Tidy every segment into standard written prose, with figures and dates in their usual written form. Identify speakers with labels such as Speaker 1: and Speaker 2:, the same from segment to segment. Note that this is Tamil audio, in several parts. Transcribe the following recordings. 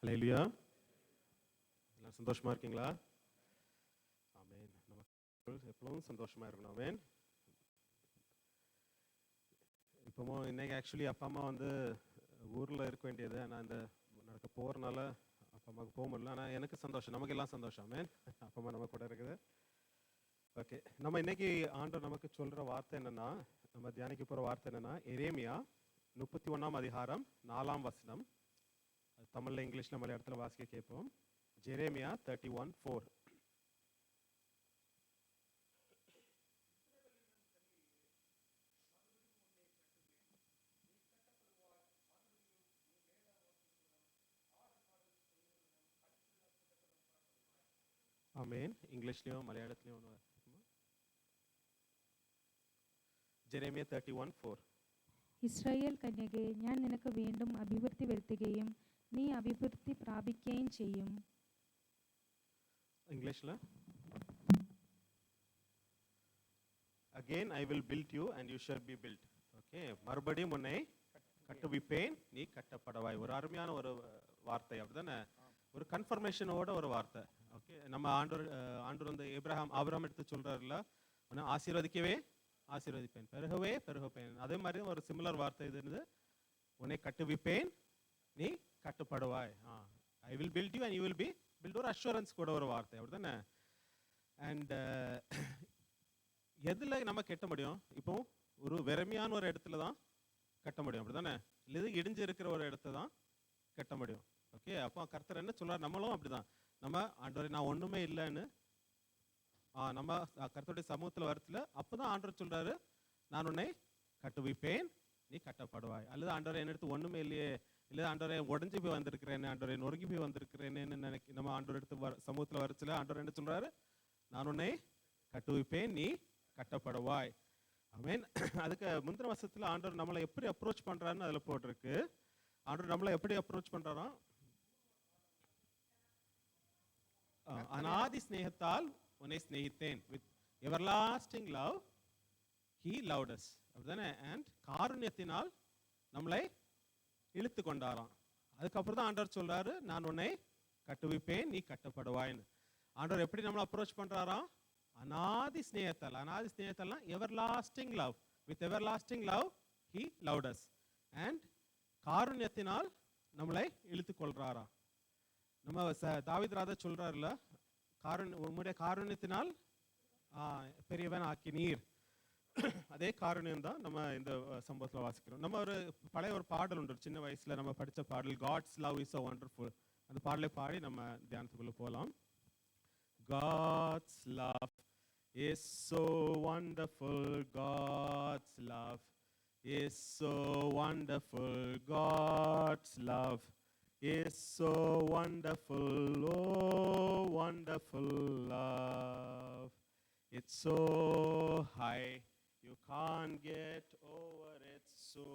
Speaker 1: ஹல்லேலூயா. எல்லாம் சந்தோஷமா இருக்கீங்களா? ஆமென். நமக்கு எப்பவும் சந்தோஷமா இருக்கணும். ஆமென். இப்போவும் இன்னைக்கு ஆக்சுவலி அப்பா அம்மா வந்து ஊரில் இருக்க வேண்டியது. ஆனால் இந்த நடக்க போகிறனால அப்பா அம்மாவுக்கு போக முடியல. ஆனால் எனக்கு சந்தோஷம், நமக்கு எல்லாம் சந்தோஷம். ஆமென். அப்பா அம்மா நம்ம கூட இருக்குது. ஓகே, நம்ம இன்னைக்கு ஆண்டவர் நமக்கு சொல்கிற வார்த்தை என்னென்னா, நம்ம தியானிக்க போகிற வார்த்தை என்னென்னா, எரேமியா 31ஆம் அதிகாரம் 4ஆம் வசனம். தமிழில் இங்கிலீஷில் மலையாளத்தில் வாசிக்க கேட்போம். ஜெரேமியா 31:4. ஆமென். இங்கிலீஷ்லையும் மலையாளத்துலையும் ஒன்று வாசிக்குமா? ജെരേമിയ 31:4.
Speaker 2: ഇസ്രായേൽ കന്യകേ, ഞാൻ നിനക്ക് വീണ്ടും അഭിവൃദ്ധി വരുത്തുകയും നീ അഭിവൃദ്ധി പ്രാപിക്കുകയും ചെയ്യും.
Speaker 1: இங்கிலீஷில் again I will build you and you shall be built. Okay, மறுபடியும் உன்னை கட்டுவிப்பேன், நீ கட்டப்படவாய். ஒரு அருமையான ஒரு வார்த்தை, அப்படிதானே? ஒரு கன்ஃபர்மேஷனோட ஒரு வார்த்தை. ஓகே, நம்ம ஆண்டவர் வந்து ஆபிரகாம் எடுத்து சொல்றாருல, உன்னை ஆசீர்வதிக்கவே ஆசீர்வதிப்பேன், பெருகவே பெருகப்பேன். அதே மாதிரி ஒரு சிமிலர் வார்த்தை இது என்னது, உன்னை கட்டுவிப்பேன், நீ கட்டுப்படுவாய். I will build you and you will be build. ஒரு அஷூரன்ஸ் கூட ஒரு வார்த்தை, அப்படிதானே? அண்ட் எதில் நம்ம கட்ட முடியும்? இப்போ ஒரு வெறுமையான ஒரு இடத்துல தான் கட்ட முடியும், அப்படிதானே? இல்லை இடிஞ்சு இருக்கிற ஒரு இடத்த தான் கட்ட முடியும். ஓகே, அப்போ கர்த்தர் என்ன சொல்றாரு? நம்மளும் அப்படிதான். நம்ம ஆண்டவரே நான் ஒன்றுமே இல்லைன்னு நம்ம கர்த்தருடைய சமூகத்தில் வரத்துல அப்போதான் ஆண்டவர் சொல்றாரு, நான் உன்னை கட்டுவிப்பேன், நீ கட்டப்படுவாய். அல்லது ஆண்டவரை என்ன எடுத்து ஒன்றுமே இல்லையே, இல்லை ஆண்டவரை உடஞ்சி போய் வந்திருக்கிறேன்னு, ஆண்டவரை நொறுங்கி போய் வந்திருக்கிறேன்னு நம்ம ஆண்டவர் எடுத்து சமூகத்தில் வரச்சுல ஆண்டவர் என்ன சொல்றாரு? நான் உன்னை கட்டுவிப்பேன், நீ கட்டப்படுவாய். ஆமென். அதுக்கு முந்தின வருஷத்துல ஆண்டவர் நம்மளை எப்படி அப்ரோச் பண்றாருன்னு அதில் போட்டிருக்கு. ஆண்டவர் நம்மளை எப்படி அப்ரோச் பண்றாராம்? அநாதி ஸ்நேகத்தால் உன்னை ஸ்நேகித்தேன், with everlasting love he loved us, அப்படிதானே? அண்ட் காருண்யத்தினால் நம்மளை இழுத்து கொண்டாராம். அதுக்கப்புறம் தான் ஆண்டவர் சொல்றாரு, நான் உன்னை கட்டுவிப்பேன், நீ கட்டப்படுவாய்ன்னு. ஆண்டவர் எப்படி நம்மளை அப்ரோச் பண்றாராம்? அநாதி ஸ்நேகத்தால். அநாதி ஸ்நேகத்தால்னா everlasting love, with everlasting love he loved us. And காருண்யத்தினால் நம்மளை இழுத்து கொள்றாராம். நம்ம தாவீது ராஜா சொல்றாருல, உம்முடைய காருண்யத்தினால் பெரியவன் ஆக்கி நீர். அதே காருண்யம் தான் நம்ம இந்த சம்பவத்தில் வாசிக்கிறோம். நம்ம ஒரு பழைய ஒரு பாடல் உண்டு, சின்ன வயசுல நம்ம படித்த பாடல், God's love is so wonderful. அந்த பாடலை பாடி நம்ம தியானத்துக்குள்ள போகலாம். God's love is so wonderful, God's love is so wonderful, God's love is so wonderful, oh wonderful love. It's so high, you can't get over it, so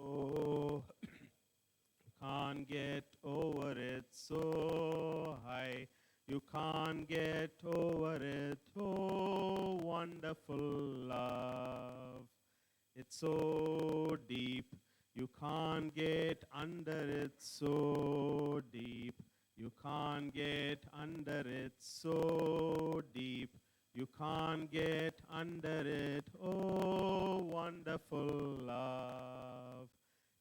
Speaker 1: can't get over it, so high, you can't get over it, oh wonderful love. It's so deep, you can't get under it, so deep, you can't get under it, so deep, you can't get under it, oh wonderful love.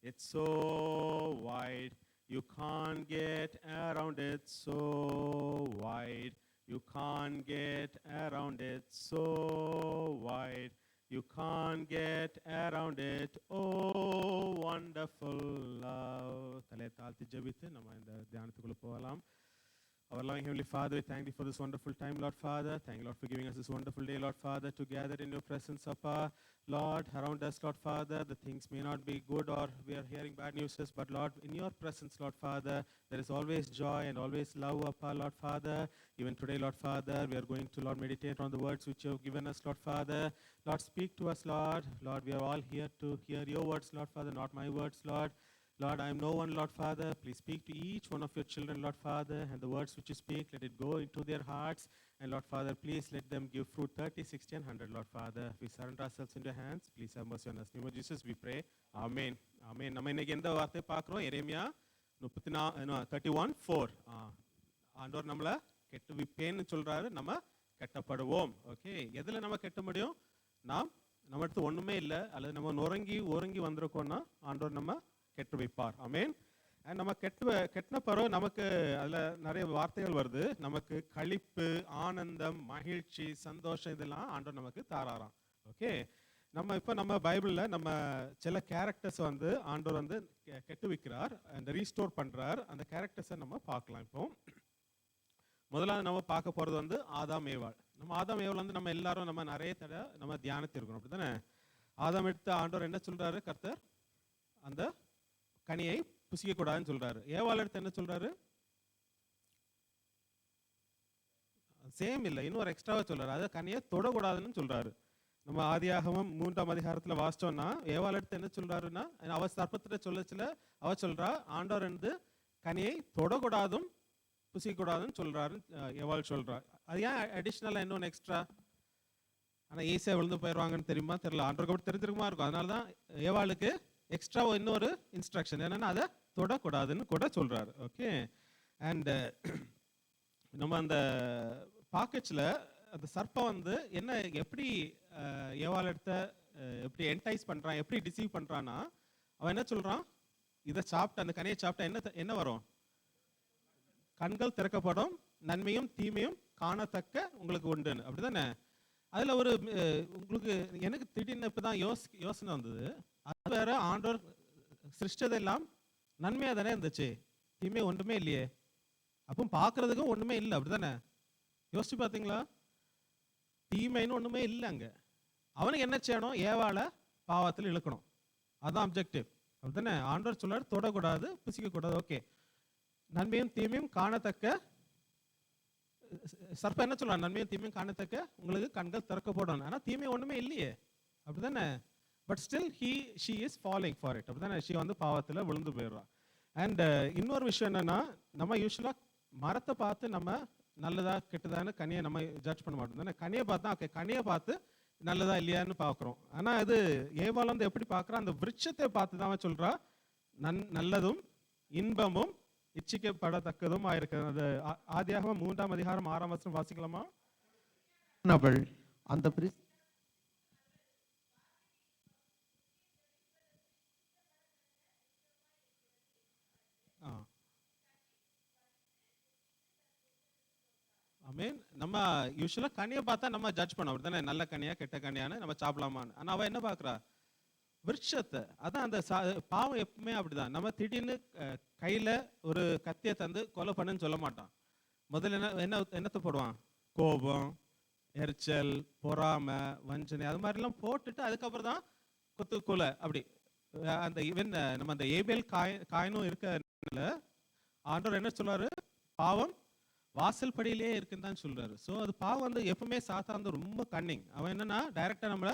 Speaker 1: It's so wide, you can't get around it, so wide, you can't get around it, so wide, you can't get around it, oh wonderful love. தலை தாழ்த்தி ஜெபித்து நம்ம இந்த தியானத்துக்குள்ள போகலாம். Our loving Heavenly Father, we thank you for this wonderful time, Lord Father. Thank you, Lord, for giving us this wonderful day, Lord Father, to gather in your presence, Papa. Lord, around us, Lord Father, the things may not be good or we are hearing bad news, but Lord, in your presence, Lord Father, there is always joy and always love, Papa, Lord Father. Even today, Lord Father, we are going to, Lord, meditate on the words which you have given us, Lord Father. Lord, speak to us, Lord. Lord, we are all here to hear your words, Lord Father, not my words, Lord. Lord, I am no one, Lord Father. Please speak to each one of your children, Lord Father, and the words which you speak, let it go into their hearts. And Lord Father, please let them give fruit 30, 60, and 100, Lord Father. We surrender ourselves into your hands. Please have mercy on us. In the name of Jesus, we pray. Amen. Amen. நம்ம இன்னைக்கு எந்த வார்த்தை பார்க்குறோம்? எரேமியா 31:4 ஆண்டவர் நம்மளை கெட்டுவிப்பேன்னு சொல்றாரு, நம்ம கெட்டப்படுவோம். ஓகே, எதுல நம்ம கெட்ட முடியும்? நம்ம அடுத்து ஒண்ணுமே இல்லை, அல்லது நம்ம நொறுங்கி வந்திருக்கோம்னா ஆண்டவர் நம்ம கெட்டு வைப்பார். ஆமென். அண்ட் நம்ம கெட்டின பிறகு நமக்கு அதுல நிறைய வார்த்தைகள் வருது. நமக்கு களிப்பு, ஆனந்தம், மகிழ்ச்சி, சந்தோஷம் இதெல்லாம் ஆண்டவர் நமக்கு தாராராம். ஓகே, நம்ம பைபிளில் நம்ம சில கேரக்டர்ஸ் ஆண்டவர் கெட்டு வைக்கிறார், அந்த ரீஸ்டோர் பண்றார். அந்த கேரக்டர்ஸை நம்ம பார்க்கலாம். இப்போ முதலாவது நம்ம பார்க்க போறது ஆதாம் ஏவாள். நம்ம ஆதாம் ஏவாள் நம்ம எல்லாரும் நம்ம நிறைய தடவை நம்ம தியானித்திருக்கிறோம், அப்படித்தானே? ஆதாம் எடுத்த ஆண்டவர் என்ன சொல்றாரு? கர்த்தர் அந்த கனியை புசிக்க கூடாதுன்னு சொல்றாரு. ஏவாள் எடுத்து என்ன சொல்றாரு? சேம் இல்லை, இன்னொரு எக்ஸ்ட்ராவா சொல்றாரு, அதை கனியை தொடக்கூடாதுன்னு சொல்றாரு. நம்ம ஆதியாகமம் 3ஆம் அதிகாரத்துல வாசிச்சோம்னா ஏவாள் எடுத்து என்ன சொல்றாருன்னா, அவ சர்ப்பத்திட்ட சொல்லச்சுல அவ சொல்றா, ஆண்டவர் கனியை தொடக்கூடாதும் புசிக்கூடாதுன்னு சொல்றாரு. ஏவாள் சொல்றா. அது ஏன் அடிஷ்னலா இன்னொன்று எக்ஸ்ட்ரா? ஆனால் ஈஸியாக விழுந்து போயிடுவாங்கன்னு தெரியுமா தெரியல, ஆண்டவருக்கு அப்படி தெரிஞ்சிருக்குமா இருக்கும். அதனால தான் ஏவாளுக்கு எக்ஸ்ட்ரா இன்னொரு இன்ஸ்ட்ரக்ஷன் என்னன்னா, அதை தொடக்கூடாதுன்னு கூட சொல்றாரு. ஓகே, அண்ட் நம்ம அந்த பாக்கெட்ஸில் அந்த சர்ப்பம் என்ன எப்படி ஏவாள் எடுத்த எப்படி என்டைஸ் பண்றான், எப்படி டிசீவ் பண்றான்னா, அவன் என்ன சொல்றான்? இதை சாப்பிட்ட, அந்த கனியை சாப்பிட்டா என்ன வரும்? கண்கள் திறக்கப்படும், நன்மையும் தீமையும் காணத்தக்க உங்களுக்கு உண்டுன்னு, அப்படிதானே? அதுல ஒரு உங்களுக்கு எனக்கு திடீர்னு இப்பதான் யோசனை வந்தது. அது வேற, ஆண்டவர் சிருஷ்டதெல்லாம் நன்மையா தானே இருந்துச்சு, தீமை ஒன்றுமே இல்லையே. அப்போ பார்க்கறதுக்கும் ஒண்ணுமே இல்லை, அப்படிதானே? யோசிச்சு பார்த்தீங்களா? தீமைன்னு ஒண்ணுமே இல்லை அங்க. அவனுக்கு என்ன செய்யணும்? ஏவாளை பாவத்தில் இழுக்கணும், அதான் அப்ஜெக்டிவ், அப்படித்தானே? ஆண்டவர் சொல்றாரு தொடக்கூடாது, புசிக்க கூடாது. ஓகே, நன்மையும் தீமையும் காணத்தக்க, சர்ப்பம் என்ன சொல்றான்? நன்மையும் தீமையும் காணத்தக்க உங்களுக்கு கண்கள் திறக்கப்படும். ஆனா தீமை ஒண்ணுமே இல்லையே, அப்படிதானே? But still she is following for it, அப்படிதானே? ஷி பாவத்துல விழுந்து போயிடுறான். அண்ட் இன்னொரு விஷயம் என்னன்னா, நம்ம யூஸ்வலா மரத்தை பார்த்து நம்ம நல்லதா கெட்டதான்னு கனியை நம்ம ஜட்ஜ் பண்ண மாட்டோம் தானே? கனியை பார்த்தா ஓகே, கனியை பார்த்து நல்லதா இல்லையான்னு பார்க்குறோம். ஆனா அது ஏவாள் எப்படி பார்க்குறான்? அந்த விருட்சத்தை பார்த்து தான் சொல்றா நல்லதும் இன்பமும் இச்சிக்கப்படத்தக்கதும் ஆயிருக்கிறது. ஆதியாகமம் 3ஆம் அதிகாரம் 6ஆம் வசனம் வாசிக்கலாமா?
Speaker 3: அவள் அந்த
Speaker 1: ஆமென். நம்ம யூஸ்வலா கனியை பார்த்தா நம்ம ஜட்ஜ் பண்ணோம், அப்படிதானே? நல்ல கனியா கெட்ட கனியான்னு நம்ம சாப்பிடலாமான்னு. ஆனா அவ என்ன பார்க்குறா? விருட்சத்தை. அதான் அந்த பாவம் எப்பவுமே அப்படிதான். நம்ம திடீர்னு கையில ஒரு கத்தியை தந்து கொலை பண்ணுன்னு சொல்ல மாட்டான். முதல்ல என்னத்தை போடுவான்? கோபம், எரிச்சல், பொறாமை, வஞ்சனை, அது மாதிரிலாம் போட்டுட்டு அதுக்கப்புறம் தான் கொலை. அப்படி அந்த ஈவன் நம்ம அந்த ஏபேல் காயினும் இருக்கிறதுனால ஆண்டவர் என்ன சொல்றாரு? பாவம் வாசல் படியிலே இருக்குன்னு தான் சொல்றாரு. ஸோ அது பாவம் எப்பவுமே சாத்தான் ரொம்ப கன்னிங். அவன் என்னன்னா டைரக்டா நம்மள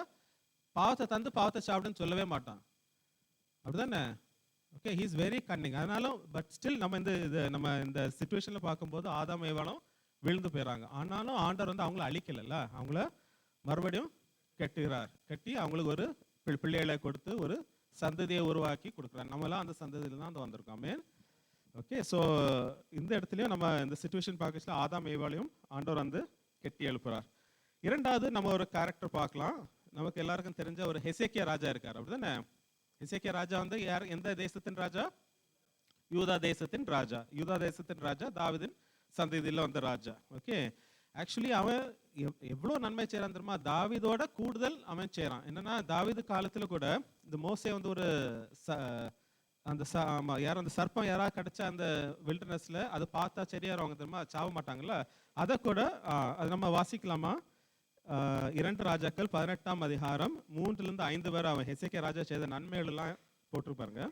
Speaker 1: பாவத்தை தந்து பாவத்தை சாப்பிடுன்னு சொல்லவே மாட்டான், அப்படிதானே? Okay, he is very Canning. அதனால பட் ஸ்டில் நம்ம இந்த சிச்சுவேஷன்ல பார்க்கும்போது ஆதாம் ஏவாளும் விழுந்து போயிடறாங்க. ஆனாலும் ஆண்டவர் அவங்கள அழிக்கல, அவங்கள மறுபடியும் கட்டி அவங்களுக்கு ஒரு பிள்ளைகளை கொடுத்து ஒரு சந்ததியை உருவாக்கி கொடுக்குறாங்க. நம்மளாம் அந்த சந்ததியில தான் வந்திருக்கோம். ஆமென். ஓகே, ஸோ இந்த இடத்துலயும் நம்ம இந்த சிச்சுவேஷன் பார்க்கல ஆதாம் ஏவாளையும் ஆண்டவர் கெட்டி எழுப்புறார். இரண்டாவது நம்ம ஒரு கேரக்டர் பார்க்கலாம். நமக்கு எல்லாருக்கும் தெரிஞ்ச ஒரு ஹெசேக்கியா ராஜா இருக்கார், அப்படிதானே? ஹெசேக்கியா ராஜா யார்? எந்த தேசத்தின் ராஜா? யூதா தேசத்தின் ராஜா. யூதா தேசத்தின் ராஜா தாவீதின் சந்ததியில வந்த ராஜா. ஓகே, ஆக்சுவலி அவன் எவ்வளவு நன்மை செய்யறான் தெரியுமா? தாவீதோட கூடுதல் அவன் செய்யறான். என்னன்னா தாவீது காலத்துல கூட இந்த மோசே ஒரு அந்த அந்த சர்ப்பம் யாராவது கிடைச்சா அந்த வில்டர்னஸ்ல அதை பார்த்தா சரியாருவாங்க தெரியுமா? சாவ மாட்டாங்கல்ல. அதை கூட அது நம்ம வாசிக்கலாமா? 2 ராஜாக்கள் 18ஆம் அதிகாரம் 3லிருந்து 5 வரை அவன் ஹெசேக்கியா ராஜா செய்த நன்மைகள் எல்லாம் போட்டிருப்பாருங்க.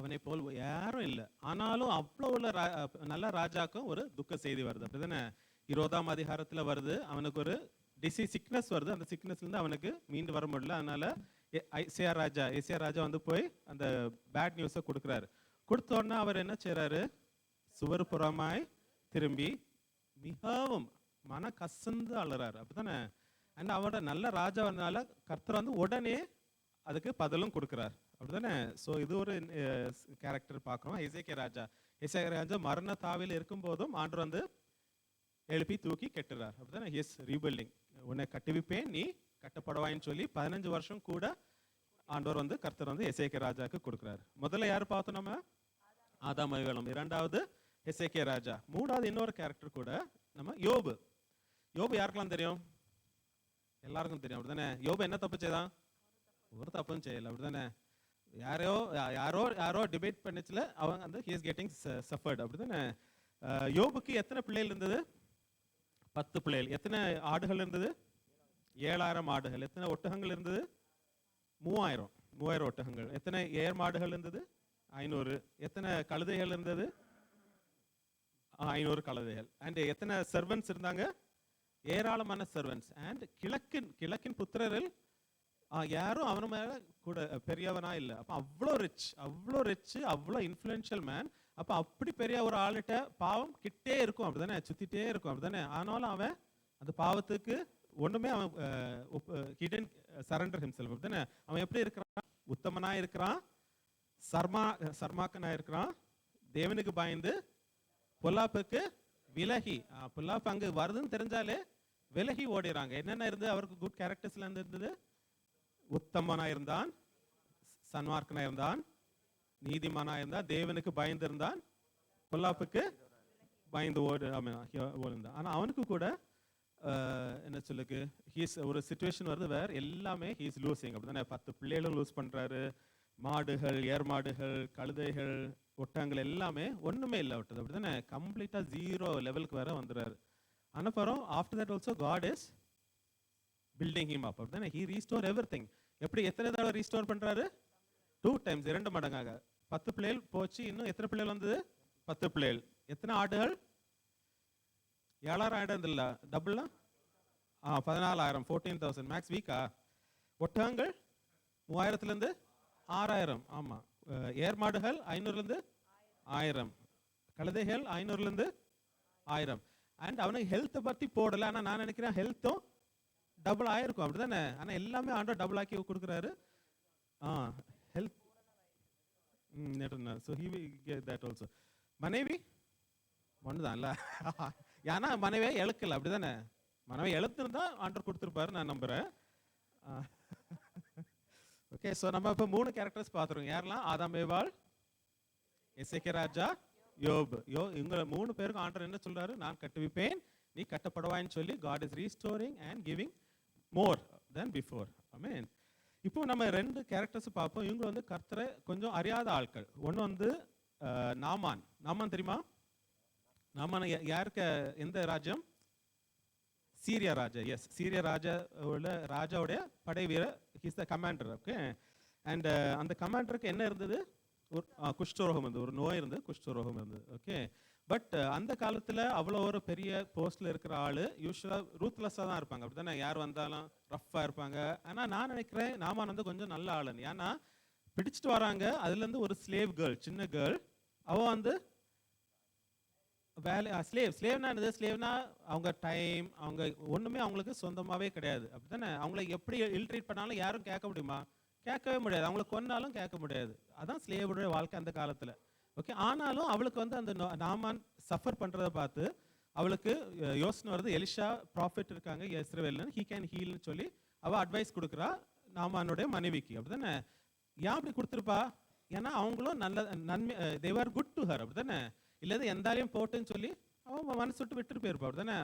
Speaker 1: அவனை போல் யாரும் இல்லை. ஆனாலும் அவ்வளோ உள்ள நல்ல ராஜாக்கும் ஒரு துக்க செய்தி வருது. அப்படிதானே 20ஆம் அதிகாரத்தில் வருது. அவனுக்கு ஒரு சிக்னஸ் வருது. அந்த சிக்னஸ்லேருந்து அவனுக்கு மீண்டு வர முடியல. அதனால ஏசியா ராஜா வந்து போய் அந்த பேட் நியூஸை கொடுக்குறாரு. கொடுத்தோடனே அவர் என்ன செய்கிறாரு, சுவர் புறமாய் திரும்பி மிகவும் மன கசந்து அழுறாரு. அப்படித்தானே? அண்ட் அவரோட நல்ல ராஜா வந்தனால கர்த்தர் வந்து உடனே அதுக்கு பதிலும் கொடுக்குறார். அப்படிதானே? ஸோ இது ஒரு கேரக்டர் பார்க்குறோம். எசேக்கியா ராஜா மரண தாவியில் இருக்கும் போதும் ஆண்டவர் வந்து எழுப்பி தூக்கி கட்டுறார். அப்படிதானே? எஸ் ரீபில்டிங், உன்னை கட்டுவிப்பேன் நீ கட்டப்படுவாயின்னு சொல்லி 15 வருஷம் கூட ஆண்டவர் வந்து கர்த்தர் வந்து எசேக்கியா ராஜாவுக்கு கொடுக்குறாரு. முதல்ல யார் பார்த்தோம் நம்ம? ஆதாம் ஏவாளும். இரண்டாவது எசேக்கியா ராஜா. மூணாவது இன்னொரு கேரக்டர் கூட நம்ம யோபு. யாருக்கெல்லாம் தெரியும்? எல்லாருக்கும் தெரியும். அப்படிதானே? யோபு என்ன தப்பு செய்தான்? ஒரு தப்பும் செய்யல. அப்படிதானே? யாரோ டிபேட் பண்ணிச்சுல அவங்க வந்து he is getting suffered. அப்படிதானே? யோபுக்கு எத்தனை பிள்ளைகள் இருந்தது? 10 பிள்ளைகள். எத்தனை ஆடுகள் இருந்தது? 7000 ஆடுகள். எத்தனை ஒட்டகங்கள் இருந்தது? 3000 ஒட்டகங்கள். எத்தனை ஏர் மாடுகள் இருந்தது? 500. எத்தனை கழுதைகள் இருந்தது? 500 கழுதைகள். அண்ட் எத்தனை சர்வன்ட்ஸ் இருந்தாங்க? ஏராளமான சர்வன்ட்ஸ். அண்ட் கிழக்கின் புத்திரரில் யாரும் அவன மேல கூட பெரியவனா இல்லை. அப்போ அவ்வளோ ரிச், அவ்வளோ இன்ஃப்ளூயன்ஷியல் மேன். அப்போ அப்படி பெரிய ஒரு ஆளுகிட்ட பாவம் கிட்டே இருக்கும். அப்படிதானே? சுத்திட்டே இருக்கும். அப்படிதானே? ஆனாலும் அவன் அந்த பாவத்துக்கு ஒண்ணுமே அவன் ஹிடன் சரண்டர் ஹிம்செல்ஃப். அப்படிதானே? அவன் எப்படி இருக்கிறான்? உத்தமனா இருக்கிறான், சர்மாக்கனா இருக்கிறான், தேவனுக்கு பயந்து, பொல்லாப்புக்கு விலகி. பொல்லாப்பு அங்கு வருதுன்னு தெரிஞ்சாலே விலகி ஓடிறாங்க. என்னென்ன இருந்து அவருக்கு குட் கேரக்டர்ஸ்ல இருந்தது? உத்தமனா இருந்தான், சன்மார்க்கனா இருந்தான், நீதிமானா இருந்தான், தேவனுக்கு பயந்து இருந்தான், பொல்லாப்புக்கு பயந்து ஓடிந்தான். ஆனா அவனுக்கு கூட என்ன சொல்லுக்கு ஒரு சிச்சுவேஷன் வருது வேற எல்லாமே ஹீஸ் லூசிங். அப்படிதானே? 10 பிள்ளைகளும் லூஸ் பண்றாரு. மாடுகள், ஏர் மாடுகள், கழுதைகள், ஒட்டங்கள் எல்லாமே ஒண்ணுமே இல்லை விட்டது. அப்படிதானே? கம்ப்ளீட்டா 0 லெவலுக்கு வேற வந்துடுறாரு. அப்புறம் after that also God is building him up. அப்படிதானே? He restore everything. எப்படி எத்தனை தடவை ரீஸ்டோர் பண்றாரு? 2 times, 2 மடங்காக. 10 பிள்ளைகள் போச்சு. இன்னும் எத்தனை பிள்ளைகள் வந்தது? 10 பிள்ளைகள். எத்தனை ஆடுகள்? 7000 ஆயிடம் இல்ல, டபுள்னா 14000, 14,000 மேக்ஸ் வீக்கா. ஒட்டகங்கள் 3000 6000. ஆமா. ஏர் மாடுகள் 500 1000, கழுதைகள் 500 1000. அண்ட் அவனுக்கு ஹெல்த்தை பத்தி போடல. ஆனா நான் நினைக்கிறேன் ஹெல்த்தும் டபுள் ஆயிருக்கும். அப்படிதானே? ஆனா எல்லாமே ஆண்டவர் டபுள் ஆக்கி கொடுக்குறாரு. Health so he will get that also. மனைவி ஒண்ணுதான்ல. ஏன்னா மனைவியை இழக்கல. அப்படிதானே? மனைவி இழத்திருந்தா ஆண்டவர் கொடுத்துருப்பாரு நான் நம்புறேன். ஓகே, ஸோ நம்ம இப்போ 3 கேரக்டர்ஸ் பார்த்துருக்கோம். யாரெல்லாம்? ஆதாம் ஏவாள், எசேக்கியா ராஜா, யோபு. இவங்க 3 பேருக்கும் ஆண்டவர் என்ன சொல்றாரு? நான் கட்டுவிப்பேன் நீ கட்டப்படுவாயின்னு சொல்லி God is restoring and giving more than before. Amen. இப்போ நம்ம 2 கேரக்டர்ஸ் பார்ப்போம். இவங்க வந்து கர்த்தரை கொஞ்சம் அறியாத ஆட்கள். ஒன்று வந்து நாமான் தெரியுமா? நாமான் யாருக்கு? எந்த ராஜ்யம்? சீரியா ராஜா. எஸ், சீரியா ராஜாவுடைய படை வீரர். His the commander. Okay. And அந்த கமாண்டருக்கு என்ன இருந்தது? ஒரு குஷ்டரோகம் இருந்தது. ஒரு நோய் இருந்து குஷ்டரோகம் இருந்தது. ஓகே. பட் அந்த காலத்தில் அவ்வளோ ஒரு பெரிய போஸ்ட்ல இருக்கிற ஆள் யூஸ்வலாக ரூத்லெஸ்ஸாக தான் இருப்பாங்க. அப்படித்தானே? யார் வந்தாலும் ரஃப்பாக இருப்பாங்க. ஆனால் நான் நினைக்கிறேன் நாமான் வந்து கொஞ்சம் நல்ல ஆளுன்னு. ஏன்னா பிடிச்சிட்டு வராங்க. அதுலேருந்து ஒரு ஸ்லேவ் கேர்ள், சின்ன கேர்ள். அவள் வந்து ஸ்லேவ்னா என்னது? ஸ்லேவ்னா அவங்க டைம், அவங்க ஒன்றுமே அவங்களுக்கு சொந்தமாகவே கிடையாது. அப்படித்தானே? அவங்கள எப்படி இல்ட்ரீட் பண்ணாலும் யாரும் கேட்க முடியுமா? கேட்கவே முடியாது. அவங்கள கொன்னாலும் கேட்க முடியாது. அதான் ஸ்லேவுடைய வாழ்க்கை அந்த காலத்தில். ஓகே. ஆனாலும் அவளுக்கு வந்து அந்த நாமான் சஃபர் பண்ணுறதை பார்த்து அவளுக்கு யோசனை வருது. எலிஷா ப்ராஃபிட் இருக்காங்க இஸ்ரவேல்னு, ஹீ கேன் ஹீல்னு சொல்லி அவள் அட்வைஸ் கொடுக்குறா நாமானுடைய மனைவிக்கு. அப்படிதானே? ஏன் அப்படி கொடுத்துருப்பா? ஏன்னா அவங்களும் நல்ல நன்மை, they are good to her. அப்படிதானே? இல்லாத எந்தாலையும் போட்டுன்னு சொல்லி அவன் மனசு விட்டு விட்டுட்டு போயிருப்பா. அப்படிதானே?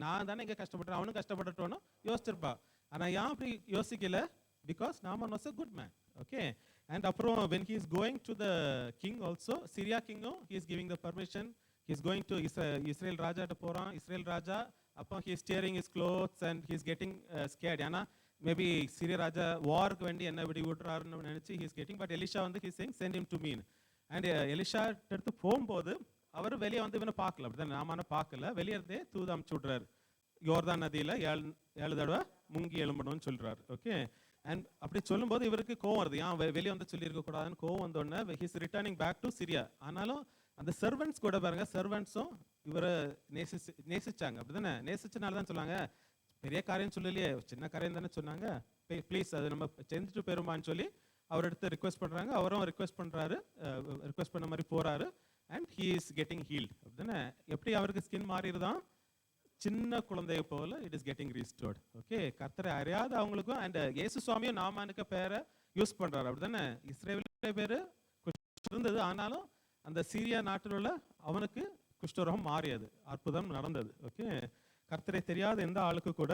Speaker 1: நான் தானே இங்கே கஷ்டப்பட்டேன், அவனும் கஷ்டப்பட்டுட்டோன்னு யோசிச்சிருப்பா. ஆனால் ஏன் அப்படி யோசிக்கல? Because Naaman was a good man. Okay. And அப்புறம் when he is going to the king also, Syria king, he is giving the permission. He is going to Israel ராஜா போறான். இஸ்ரேல் ராஜா அப்போ he is tearing his clothes and he is getting scared. ஏன்னா மேபி சிறிய ராஜா வாருக்கு வேண்டி என்ன விடி விட்டுறாருன்னு நினச்சி ஹீஸ் கெட்டிங். பட் எலிஷா வந்து he's saying send him to me. And Elisha எடுத்து போகும்போது அவர் வெளியே வந்து இவனை பார்க்கல, அப்படிதான் நாமான பார்க்கல, வெளியே இருந்தே தூது அமுச்சு விட்றாரு. யோர்தான் நதியில் 7 தடவை முங்கி எழும்பணும்னு சொல்றாரு. ஓகே, அண்ட் அப்படி சொல்லும்போது இவருக்கு கோவம் வருது, ஏன் வெளியே வந்து சொல்லியிருக்க கூடாதுன்னு கோவம் வந்தோடனே he's returning back to Syria. ஆனாலும் அந்த சர்வெண்ட்ஸ் கூட பாருங்க, சர்வெண்ட்ஸும் இவரை நேசிச்சாங்க, அப்படிதானே? நேசிச்சனால தான் சொன்னாங்க, பெரிய காரியம் சொல்லலையே, சின்ன காரியம் தானே சொன்னாங்க, ப்ளீஸ் அது நம்ம செஞ்சுட்டு போயிருமான்னு சொல்லி அவர் எடுத்து ரிக்வெஸ்ட் பண்ணுறாங்க. அவரும் ரிக்வெஸ்ட் பண்ணுறாரு, ரிக்வெஸ்ட் பண்ண மாதிரி போகிறாரு. And he is getting healed, அப்படிதானே? எப்படி அவருக்கு ஸ்கின் மாறிடுதான், சின்ன குழந்தைய போல it is getting restored. Okay, கர்த்தரை அறியாத அவங்களுக்கும். அண்ட் இயேசு சுவாமியும் நாமானுக்கு பேரை யூஸ் பண்ணுறாரு, அப்படிதானே? இஸ்ரேல் பேர் இருந்தது, ஆனாலும் அந்த சீரியா நாட்டில் உள்ள அவனுக்கு குஷ்டரோகம் மாறியது, அற்புதம் நடந்தது. ஓகே, கர்த்தரை தெரியாத எந்த ஆளுக்கு கூட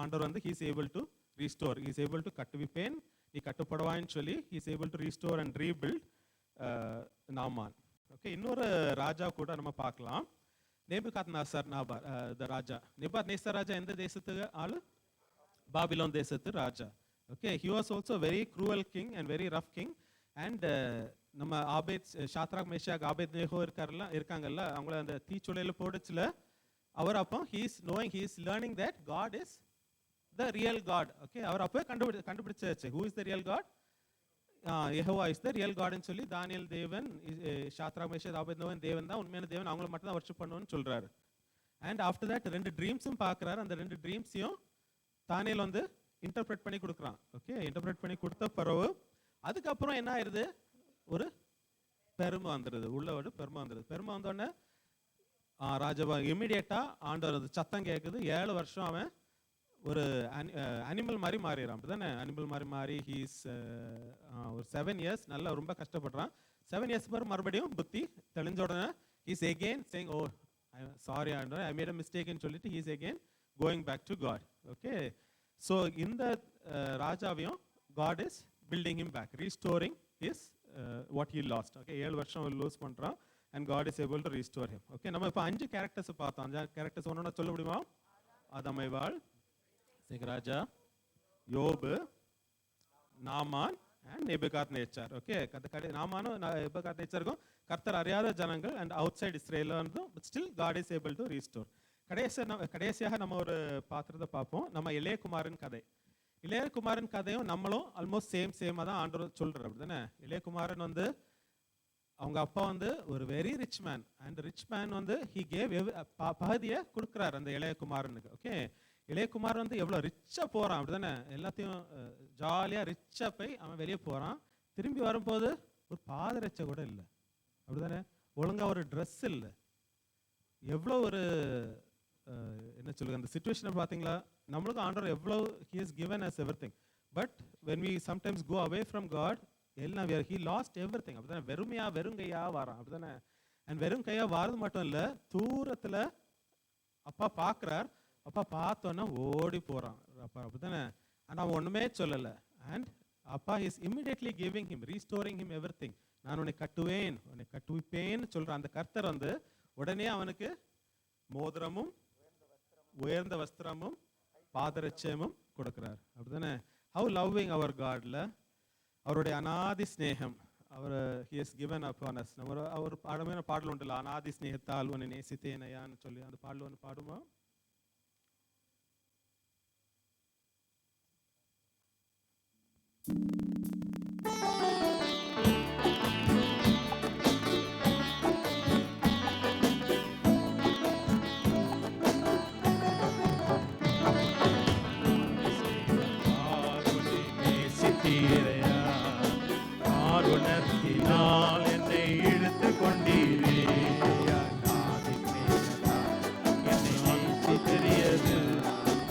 Speaker 1: ஆண்டவர் வந்து he's able to restore, he's able to கட்டுவிப்பேன், நீ கட்டுப்படுவான்னு சொல்லி he's able to restore and rebuild நாமான். ஓகே, இன்னொரு ராஜா கூட நம்ம பார்க்கலாம், நேபுகாத்நேசர் ராஜா. நேபுகாத்நேசர் ராஜா எந்த தேசத்துக்கு ஆளு? பாபிலோன் தேசத்து ராஜா. Okay, he was also very cruel king and very rough king. And நம்ம ஷாத்ராக் மேஷாக் ஆபேத்நேகோ இருக்காங்கல்ல, அவங்கள அந்த தீச்சுளையில போடுச்சுல, அவர் அப்போ he's knowing, he's learning that God is the real God. Okay, அவர் அப்போ கண்டுபிடிச்சாச்சு who is the real God, Jehovah is the real காட்னு சொல்லி தானியேல் தேவன், ஷாத்ராக் மேஷாக் ஆபேத்நேகோ தேவன் தான் உண்மையான தேவன், அவங்கள மட்டும் தான் வர்ஷிப் பண்ணுவோம்னு சொல்றாரு. அண்ட் ஆஃப்டர் தட் 2 ட்ரீம்ஸும் பார்க்குறாரு. அந்த 2 ட்ரீம்ஸையும் தானியேல் வந்து இன்டர்பிரேட் பண்ணி கொடுக்குறான். ஓகே, இன்டர்பிரேட் பண்ணி கொடுத்த பிறகு அதுக்கப்புறம் என்ன ஆயிடுது, ஒரு பெருமை வந்துடுது, உள்ளோட பெருமை வந்துடுது. பெருமை வந்தோடனே ராஜபா இம்மிடியேட்டா ஆண்டவர் சத்தம் கேட்குது. 7 வருஷம் அவன் ஒரு அனிமல் மாதிரி மாறிடுறான், அப்படிதானே? அனிமல் மாதிரி மாறி ஹீஸ் ஒரு 7 இயர்ஸ் நல்லா ரொம்ப கஷ்டப்படுறான். 7 இயர்ஸ் பிறகு மறுபடியும் புத்தி தெளிஞ்ச உடனே he's again saying, oh sorry ஆண்டவர், ஐ மேட் அ மிஸ்டேக்னு சொல்லிட்டு he's again going back to God. Okay, so இந்த ராஜாவையும் God is building him back, restoring his what he lost. Okay, 7 வருஷம் லூஸ் பண்றான் and God is able to restore him. Okay, நம்ம இப்ப 5 கேரக்டர்ஸ் பார்த்தோம். 5 கேரக்டர்ஸ் ஒண்ணா சொல்ல முடியுமா? ஆதாமைவாள், ராஜா, யோபு, நாமான் and நேபுகாத்நேச்சார். ஓகே, நாமானும் நேபுகாத்நேச்சாருக்கும் கர்த்தர் அறியாத ஜனங்கள் and outside இஸ்ரேல் வந்து, but still God is able to restore. கடைசியாக நம்ம ஒரு பாத்திரத்தை பார்ப்போம், நம்ம இளையகுமாரன் கதை. இளையகுமாரன் கதையும் நம்மளும் ஆல்மோஸ்ட் சேமாக தான் ஆண்டவர் சொல்றாரு, அப்படிதானே? இளையகுமாரன் வந்து அவங்க அப்பா வந்து ஒரு very rich man, and rich man வந்து ஹி கேவ் பகுதியை கொடுக்குறாரு அந்த இளையகுமாரனுக்கு. ஓகே, இளையகுமாரன் வந்து எவ்வளோ ரிச்சாக போகிறான், அப்படிதானே? எல்லாத்தையும் ஜாலியாக ரிச்சாக போய் அவன் வெளியே போகிறான். திரும்பி வரும்போது ஒரு பாதரட்சை கூட இல்லை, அப்படிதானே? ஒழுங்காக ஒரு ட்ரெஸ் இல்லை. எவ்வளோ ஒரு என்ன சொல்லுங்க, அந்த சிச்சுவேஷனை பார்த்தீங்களா? நம்மளுக்கு ஆண்டவர் எவ்வளோ he has given us everything, but when we sometimes go away from God, எல்லாம் he lost everything, அப்படிதானே? வெறுங்கையா வரான், அப்படிதானே? அண்ட் வெறுங்கையா வாரது மட்டும் இல்லை, தூரத்தில் அப்பா பார்க்குறார், அப்பா பார்த்தோன்னா ஓடி போகிறான் அப்பா, அப்படிதானே? ஆனால் அவன் ஒன்றுமே சொல்லலை. அண்ட் அப்பா is immediately giving him, restoring him everything. நான் உன்னை கட்டுவேன், உன்னை கட்டுவிப்பேன்னு சொல்கிறான் அந்த கர்த்தர் வந்து. உடனே அவனுக்கு மோதிரமும் உயர்ந்த வஸ்திரமும் பாதரட்சமும் கொடுக்கிறார், அப்படிதானே? ஹவு லவ்விங் அவர் காட்ல, அவருடைய அநாதி ஸ்நேகம், அவர் he has given upon us. நம்ம அவர் பாடமான பாடல் உண்டுல, அநாதி ஸ்நேகத்தால் உன்னை நேசித்தேனையான்னு சொல்லி, அந்த பாடல் ஒன்று பாடுமா? காருணத்தினால் என்னை இழுத்து கொண்டீரே, என்னை பெரியது,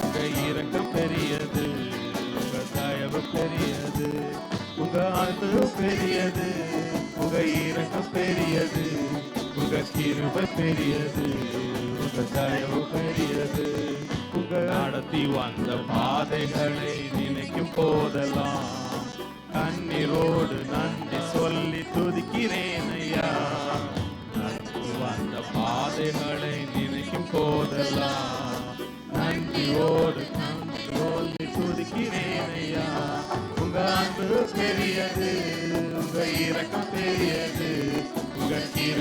Speaker 1: உங்க இரக்கம் பெரியது, உங்க தயவு பெரியது, உங்க அன்பு பெரியது, உங்க இரக்கம் பெரியது, உங்க கிருபை பெரியது, உங்க தயவு பெரியது. உங்க நடத்தி வந்த பாதைகளை நினைக்கும் போதெல்லாம் கண்ணீரோடு நன்றி சொல்லி துதிக்கிறேன் ஐயா. நடத்தி வந்த பாதைகளை நினைக்கும் போதெல்லாம் நன்றியோடு சொல்லி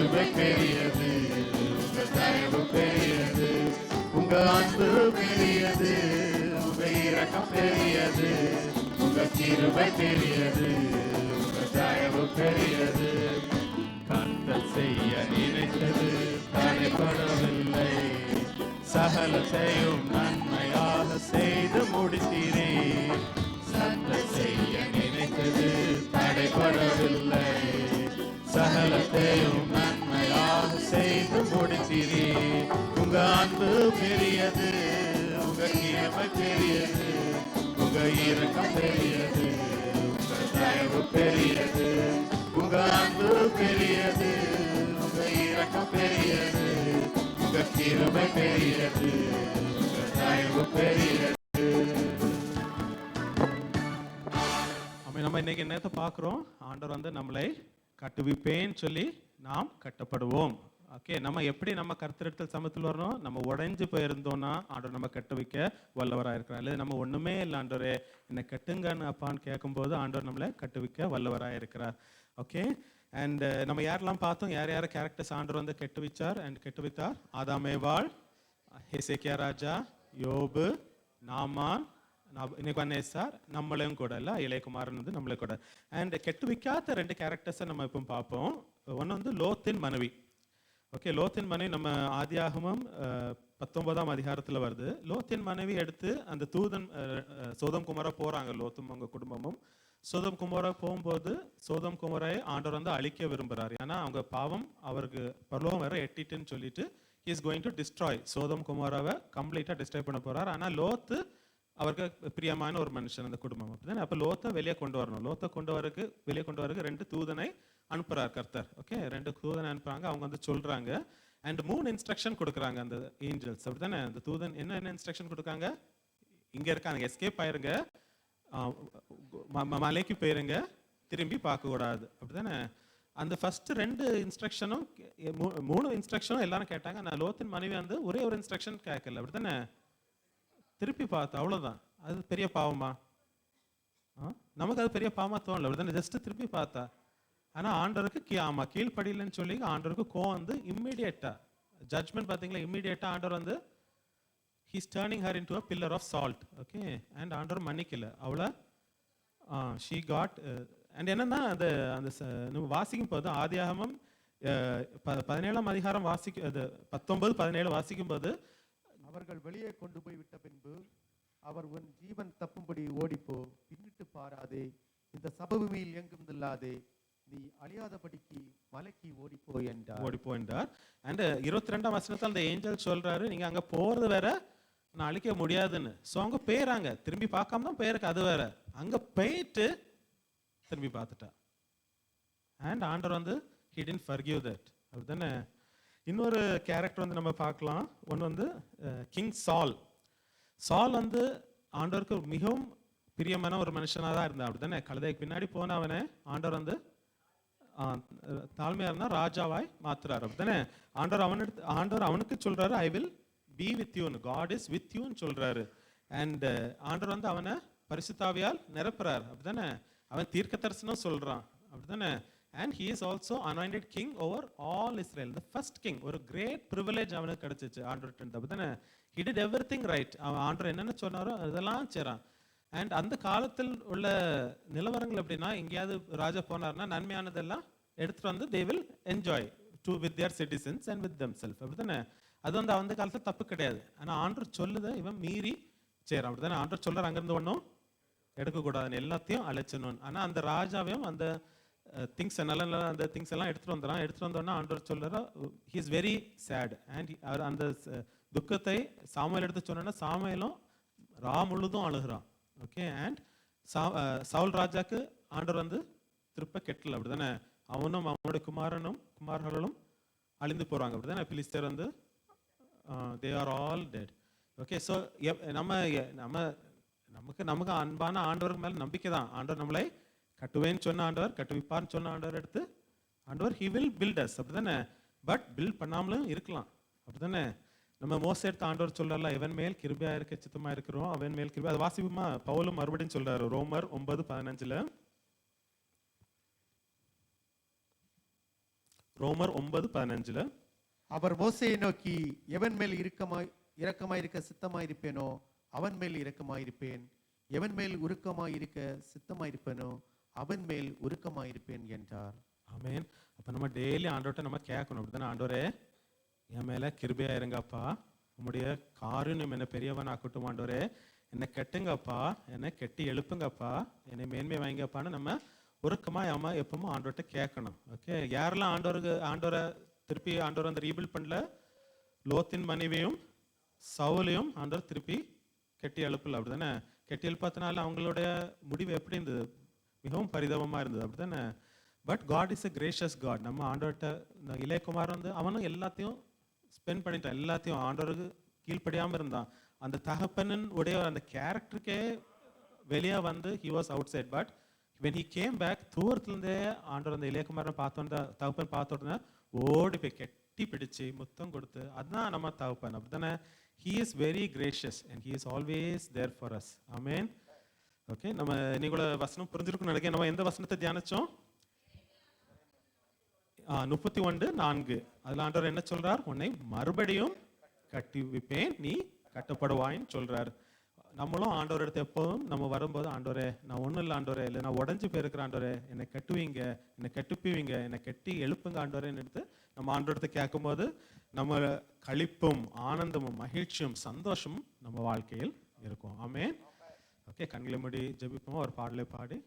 Speaker 1: கிருபை பெரியது, உங்க தயவு பெரியது, உங்க அன்பு பெரியது, உங்க இரக்கம் பெரியது, உங்க கிருபை பெரியது, உங்க தயவு பெரியது. கர்த்தர் செய்ய நினைத்தது தடைபடவில்லை, சகலத்தையும் நன்மையாக செய்து முடித்தீரே. கர்த்தர் செய்ய நினைத்தது தடைபடவில்லை, சகலத்தையும் நன்மையாக செய்து முடித்தீரே. உங்க அன்பு பெரியது, உங்க கிருபை பெரியது, உங்க இரக்கம் பெரியது, உங்க தயவு பெரியது, உங்க அன்பு பெரியது, உங்க இரக்கம் பெரியது, உங்க கிருபை பெரியது, உங்க தயவு பெரியது. நம்ம இன்னைக்கு என்னத்தை பார்க்குறோம்? ஆண்டவர் வந்து நம்மளை கட்டுவிப்பேன்னு சொல்லி நாம் கட்டப்படுவோம். ஓகே, நம்ம எப்படி நம்ம கர்த்தரிடத்தில் சமத்தில் வரணும்? நம்ம உடைஞ்சு போயிருந்தோம்னா ஆண்டவர் நம்ம கட்டுவிக்க வல்லவராக இருக்கிறார். இல்லை நம்ம ஒன்றுமே இல்லை ஆண்டவரே என்னை கட்டுங்கன்னு அப்பான்னு கேட்கும்போது ஆண்டவர் நம்மளை கட்டுவிக்க வல்லவராக இருக்கிறார். ஓகே, அண்ட் நம்ம யாரெல்லாம் பார்த்தோம், யார் யார் கேரக்டர்ஸ் ஆண்டவர் வந்து கட்டுவிச்சார் அண்ட் கட்டுவித்தார்? ஆதாமேவாள், ஹெசேக்கியா ராஜா, யோபு, நாமான், நேபுகாத்நேச்சார், நம்மளையும் கூட இல்லை, இளையகுமாரன் வந்து நம்மளே கூட. அண்ட் கெட்டு வைக்காத ரெண்டு கேரக்டர்ஸை நம்ம இப்போ பார்ப்போம். ஒன்று வந்து லோத்தின் மனைவி. ஓகே, லோத்தின் மனைவி நம்ம ஆதியாகமம் 19ஆம் அதிகாரத்தில் வருது. லோத்தின் மனைவி எடுத்து அந்த தூதன் சோதம் குமாரா போகிறாங்க, லோத்தும் அவங்க குடும்பமும். சோதம் குமாரா போகும்போது சோதம் குமாரை ஆண்டவர் வந்து அழிக்க விரும்புகிறார். ஏன்னா அவங்க பாவம் அவருக்கு பரலோகம் வேற எட்டிட்டுன்னு சொல்லிட்டு he is going to destroy சோதம் குமாராவை கம்ப்ளீட்டாக டிஸ்ட்ராய் பண்ண போகிறார். ஆனால் லோத்து அவருக்கு பிரியமான ஒரு மனுஷன் அந்த குடும்பம். அப்படிதான் அப்போ லோத்தை வெளியே கொண்டு வரணும். லோத்தை வெளியே கொண்டு வரக்கு 2 தூதனை அனுப்புறார் கர்த்தர். ஓகே, 2 தூதனை அனுப்புறாங்க. அவங்க வந்து சொல்றாங்க அண்ட் 3 இன்ஸ்ட்ரக்ஷன் கொடுக்குறாங்க அந்த ஏஞ்சல்ஸ். அப்படித்தானே? அந்த தூதன் என்ன இன்ஸ்ட்ரக்ஷன் கொடுக்காங்க? இங்க இருக்காங்க, எஸ்கேப் ஆயிருங்க, மலைக்கு போயிருங்க, திரும்பி பார்க்க கூடாது. அப்படித்தானே? அந்த ஃபர்ஸ்ட் 2 இன்ஸ்ட்ரக்ஷனும் 3 இன்ஸ்ட்ரக்ஷனும் எல்லாரும் கேட்டாங்க. நான் லோத்தின் மனைவி வந்து ஒரே ஒரு இன்ஸ்ட்ரக்ஷன் கேட்கல. அப்படித்தானே? திருப்பி பார்த்து, அவ்வளோதான். அது பெரிய பாவமா? நமக்கு அது பெரிய பாவமா தோணல. அப்படிதானே? ஜஸ்ட் திருப்பி பார்த்தா. ஆனால் ஆண்டவருக்கு கீழ்ப்படியிலன்னு சொல்லி ஆண்டவருக்கு கோவம் வந்து இம்மிடியேட்டா ஜட்மெண்ட். பார்த்தீங்களா? இம்மிடியேட்டா ஆண்டவர் வந்து he's turning her into a pillar of salt. Okay, and ஆண்டவர் மன்னிக்கல அவளை. ஷீ காட் அண்ட் என்னன்னா அந்த அந்த நம்ம வாசிக்கும் போது ஆதியாகமம் 17ஆம் அதிகாரம் 19-17 வாசிக்கும் போது,
Speaker 3: அவர்கள் வெளியே கொண்டு போய் விட்ட பின்பு அவர் உன் ஜீவன் தப்பும்படி ஓடிப்போ, பின்னிட்டு பாராதே, இந்த சபபூமியில் எங்கும் இல்லாதே, நீ அழியாதபடிக்கு மலைக்கு ஓடிப்போ என்றார்.
Speaker 1: அண்ட் 22ஆம் வசனத்தில் அந்த ஏஞ்சல் சொல்றாரு, நீங்க அங்க போறது வேற, நான் அழிக்க முடியாதுன்னு. ஸோ அவங்க போயிறாங்க, திரும்பி பார்க்காம தான் போயிருக்கு. அது வேற, அங்க போயிட்டு திரும்பி பார்த்துட்டா. அண்ட் ஆண்டவர் வந்து he didn't forgive that. அப்படிதானே? இன்னொரு கேரக்டர் வந்து நம்ம பார்க்கலாம். ஒன்று வந்து கிங் சால். சால் வந்து ஆண்டவருக்கு மிகவும் பிரியமான ஒரு மனுஷனாக தான் இருந்தான். அப்படிதானே? கழுதைக்கு பின்னாடி போனவனே ஆண்டவர் வந்து தாழ்மையாக இருந்தால் ராஜாவாய் மாத்துறாரு. அப்படிதானே? ஆண்டவர் அவனுக்கு சொல்றாரு, ஐ வில் பி வித் யூன்னு, காட் இஸ் வித் யூன்னு சொல்றாரு. அண்ட் ஆண்டவர் வந்து அவனை பரிசுத்தாவியால் நிரப்புறாரு. அப்படிதானே? அவன் தீர்க்க தரிசனம் சொல்றான். அப்படிதானே? And he is also anointed king over all Israel, the first king. ஒரு great privilege அவனுக்கு கிடைச்சிச்சு ஆண்டவர்கிட்ட. அப்படிதானே? he did everything right. அவன் ஆண்டவர் என்னென்ன சொன்னாரோ அதெல்லாம் செய்றான். அண்ட் அந்த காலத்தில் உள்ள நிலவரங்கள் எப்படின்னா, எங்கேயாவது ராஜா போனார்னா நன்மையானதெல்லாம் எடுத்துட்டு வந்து they will enjoy with their citizens and with themselves. அப்படிதானே? அது வந்து அந்த காலத்தில் தப்பு கிடையாது. ஆனால் ஆண்டவர் சொல்லுதை இவன் மீறி செய்றான். அப்படிதானே? ஆண்டவர் சொல்றார், அங்கிருந்து ஒன்றும் எடுக்கக்கூடாதுன்னு, எல்லாத்தையும் அழைச்சணும். ஆனால் அந்த ராஜாவையும் அந்த திங்ஸ் நல்ல அந்த திங்ஸ் எல்லாம் எடுத்துட்டு வந்தோன்னா ஆண்டவர் சொல்றாரு, he is very sad. and அந்த துக்கத்தை சாமுவேல் எடுத்து சொன்னா சாமுவேலும் முழுதும் அழுகிறான். ஓகே, அண்ட் சவுல் ராஜாக்கு ஆண்டவர் வந்து திருப்ப கெட்டல. அப்படிதானே? அவனும் அவனுடைய குமாரர்களும் அழிந்து போறாங்க. அப்படிதானே? பிலிஸ்தர் வந்து they are all dead. Okay, so நமக்கு அன்பான ஆண்டவருக்கு மேல நம்பிக்கை தான். ஆண்டவர் நம்மளை கட்டுவேன்னு சொன்ன ஆண்டவர், கட்டுவிப்பார்னு சொன்ன ஆண்டவர் எடுத்து ஆண்டவர் he will build us. அப்படிதானே? பட் பில்ட் பண்ணாமலும் இருக்கலாம். அப்படிதானே? நம்ம மோச எடுத்து ஆண்டவர் சொல்றாருல, எவன் மேல் கிருபையா இருக்க சித்தமா இருக்கிறோம் அவன் மேல் கிருபை. அது வாசிப்புமா? பவுலும் மறுபடியும் சொல்றாரு ரோமர் 9:15. ரோமர் 9:15.
Speaker 3: அவர் மோசேயை நோக்கி, எவன் மேல் இரக்கமாயிருக்க சித்தமாயிருப்பேனோ அவன் மேல் இரக்கமாயிருப்பேன், எவன் மேல் உருக்கமாயிருக்க சித்தமாயிருப்பேனோ அவன் மேல் உருக்கமாயிருப்பேன் என்றார்.
Speaker 1: ஆமென். அப்ப நம்ம டெய்லி ஆண்டவர்கிட்ட நம்ம கேட்கணும், அப்படித்தானே? ஆண்டவரே, என் மேல கிருபையா இருங்கப்பா, உம்முடைய காருண்யம் என்ன பெரியவன் ஆக்கட்டும். ஆண்டவரே, என்னை கெட்டுங்கப்பா, என்னை கெட்டி எழுப்புங்கப்பா, என்னை மேன்மை வாங்கப்பான்னு நம்ம உருக்கமா எப்பவும் ஆண்டவர்கிட்ட கேட்கணும். ஓகே, யாரெல்லாம் ஆண்டவரை திருப்பி ஆண்டவர் அந்த ரீபில்ட் பண்ணல, லோத்தின் மனைவியும் சவுலையும் ஆண்டவர் திருப்பி கெட்டி எழுப்பல, அப்படித்தானே? கெட்டி எழுப்பாதனால அவங்களுடைய முடிவு எப்படி இருந்தது? மிகவும் பரிதாபமா இருந்தது, அப்படித்தானே? But God is a gracious God. நம்ம ஆண்டவர்கிட்ட இந்த இளையகுமார் அவனும் எல்லாத்தையும் ஸ்பெண்ட் பண்ணிட்டான், எல்லாத்தையும் ஆண்டவருக்கு கீழ்ப்படியாம இருந்தான். அந்த தகப்பனின் உடைய அந்த கேரக்டருக்கே வெளியே வந்து he was outside. But when he came back, தூரத்துலேருந்தே ஆண்டவர் அந்த இளையகுமாரனை பார்த்தோன்னு தகப்பன் பார்த்த உடனே ஓடி போய் கெட்டி பிடிச்சு முத்தம் கொடுத்து, அதுதான் நம்ம தகப்பன், அப்படித்தானே? he is very gracious and he is always there for us. Amen. Okay, நம்ம நீங்கள வசனம் புரிஞ்சிருக்கும்னு நினைக்கிறேன். நம்ம எந்த வசனத்தை தியானிச்சோம்? 31:4. அதுல ஆண்டவர் என்ன சொல்றார்? உன்னை மறுபடியும் கட்டி வைப்பேன், நீ கட்டப்படுவாயின்னு சொல்றாரு. நம்மளும் ஆண்டவர் எடுத்து எப்போதும் நம்ம வரும்போது, ஆண்டவரே நான் ஒன்றும் இல்லை ஆண்டவரே, இல்லை நான் உடஞ்சி போயிருக்கிற ஆண்டவரே, என்னை கட்டுவீங்க, என்னை கட்டுப்பீங்க, என்னை கட்டி எழுப்புங்க ஆண்டவரேன்னு எடுத்து நம்ம ஆண்டவர் எடுத்து கேட்கும்போது நம்ம களிப்பும் ஆனந்தமும் மகிழ்ச்சியும் சந்தோஷமும் நம்ம வாழ்க்கையில் இருக்கும். ஆமென். ஓகே, கண்களை மூடி ஜெபிப்போம், ஒரு பாடலை பாடி.